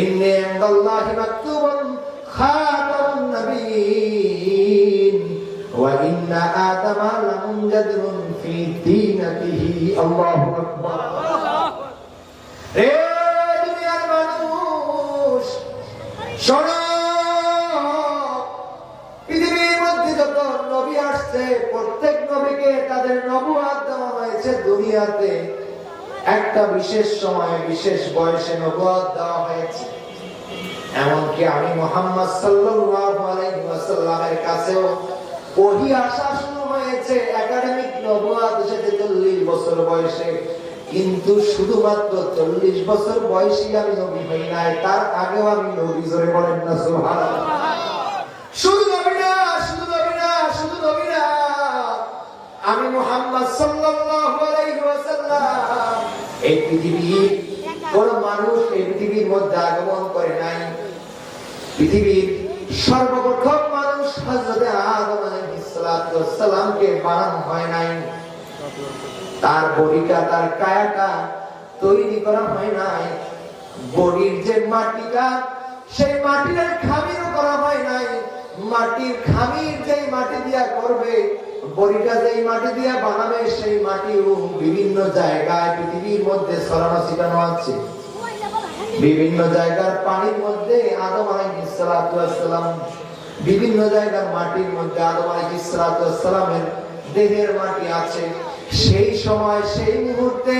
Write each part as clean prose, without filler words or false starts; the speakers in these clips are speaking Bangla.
ইন্নী ইনদাল্লাহি মাকতুবুন খাতামুন নাবিয়্যিন ওয়া ইন্না আদামা লামুনজাদিরুন ফি দীনিহি। আল্লাহু আকবার। রে দুনিয়ার মানুষ শোনো, পৃথিবীর মধ্যে যত নবী আসছে প্রত্যেক নবীকে তাদের নবুয়ত দেওয়া হয়েছে দুনিয়াতে একটা বিশেষ সময়ে বিশেষ বয়সে নবুয়ত দেওয়া হয়েছে। এমনকি আমি মুহাম্মদ সাল্লাল্লাহু আলাইহি ওয়াসাল্লামের কাছেও ওহী আসা শুরু হয়েছে একাডেমিক নবুয়ত এসেছে 40 বছর বয়সে, কিন্তু শুধুমাত্র 40 বছর বয়সী আমি নবী হই নাই, তার আগেও আমি নবী। জোরে বলেন না সুবহানাল্লাহ। শুধু নবী না, শুধু নবী না, শুধু নবী না, আমি মুহাম্মদ সাল্লাল্লাহু আলাইহি ওয়াসাল্লাম এই পৃথিবীর কোন মানুষ এই পৃথিবীর মধ্যে আগমন করে নাই। পৃথিবীর সর্বপ্রথম মানুষ হযরত আদম আলাইহিস সালামকে বানানো হয় নাই, তার বডিটা তার কায়াটা তৈরি করা হয় নাই, বডির যে মাটিটা সেই মাটির খামির করা হয় নাই। মাটির খামির যেই মাটি দিয়া করবে, বডিটা যেই মাটি দিয়া বানাবে, সেই মাটিও বিভিন্ন জায়গায় পৃথিবীর মধ্যে ছড়ানো ছিটানো আছে। বিভিন্ন জায়গার পানির মধ্যে আদম আলাইহিস সালাম, বিভিন্ন জায়গার মাটির মধ্যে আদম আলাইহিস সালামের দেহের মাটি আছে। সেই সময় সেই মুহূর্তে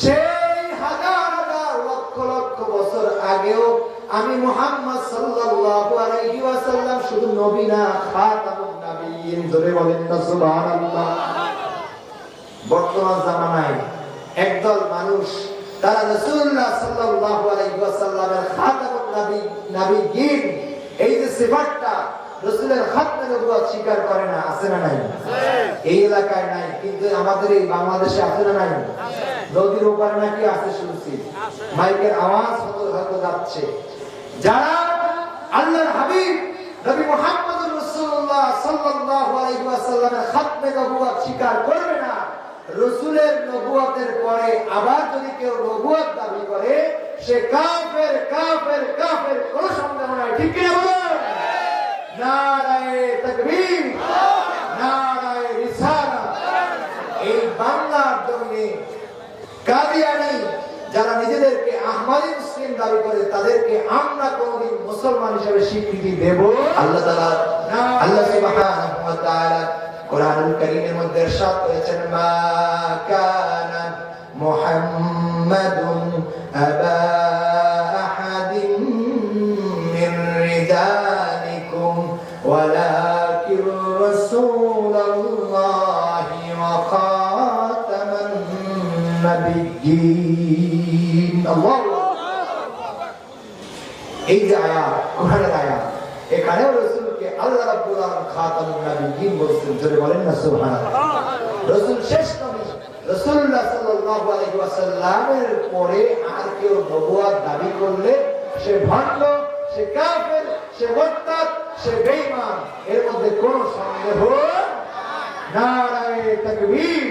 সেই হাজার হাজার লক্ষ লক্ষ বছর আগেও আমি মুহাম্মদ সাল্লাল্লাহু আলাইহি ওয়াসাল্লাম শুধু নবী না, খাতামুন নাবিয়্যিন। জোরে বলেন না সুবহানাল্লাহ। বর্তমান জামানায় একদল মানুষ তারা রাসূলুল্লাহ সাল্লাল্লাহু আলাইহি ওয়াসাল্লামের খাতামুন নাবিয়্যিন এই যে সিফাতটা রাসূলের খাতমে নবুয়ত স্বীকার করে না, আছে না নাই? এই এলাকায় নাই, কিন্তু আমাদের এই বাংলাদেশে আছে না নাই? নদীর ওপারে নাকি আছে শুনছি, মাইকের আওয়াজ হয়তো যাচ্ছে। যারা আল্লাহর হাবিব নবী মুহাম্মদুর রাসূলুল্লাহ সাল্লাল্লাহু আলাইহি ওয়াসাল্লামের খাতমে নবুয়ত স্বীকার করবে না, রাসূলের নবুয়তের পরে আবার যদি কেউ নবুয়ত দাবি করে, সে কাফের কাফের কাফের, কোনো সন্দেহ নাই। ঠিক কি না বলেন? নারায়ে তাকবীর, নারায়ে রিসালাত। এই বাংলার জমিনে কাদিয়ানী যারা নিজেদেরকে আহমদী মুসলিম দাবি করে, তাদেরকে আমরা কোনদিন মুসলমান হিসেবে স্বীকৃতি দেব? আল্লাহ তাআলা, আল্লাহ সুবহানাহু ওয়া তাআলা কোরআনুল কারীমের মধ্যে ইরশাদ করেছেন, মা কানা মুহাম্মাদুন আবা আহাদিন মিন রিজালিকুম ওয়ালাকিন রাসূলুল্লাহি ওয়া খাতামান নাবিয়্যিন। আল্লাহু এই যে আয়াত, কোরআনের আয়াত, এখানেও রাসূলকে আল্লাহ রাব্বুল আলামিন খাতামুন নাবিয়্যিন বলেছেন। জোরে বলেন না সুবহানাল্লাহ। রাসূল শেষ নবী, রাসূলুল্লাহ সাল্লাল্লাহু আলাইহি ওয়াসাল্লামের পরে আর কেউ নবুয়ত দাবি করলে সে ভণ্ড, সে কাফের, সে মুরতাদ, সে বেঈমান, এর মধ্যে কোনো সন্দেহ। নারায়ে তাকবীর,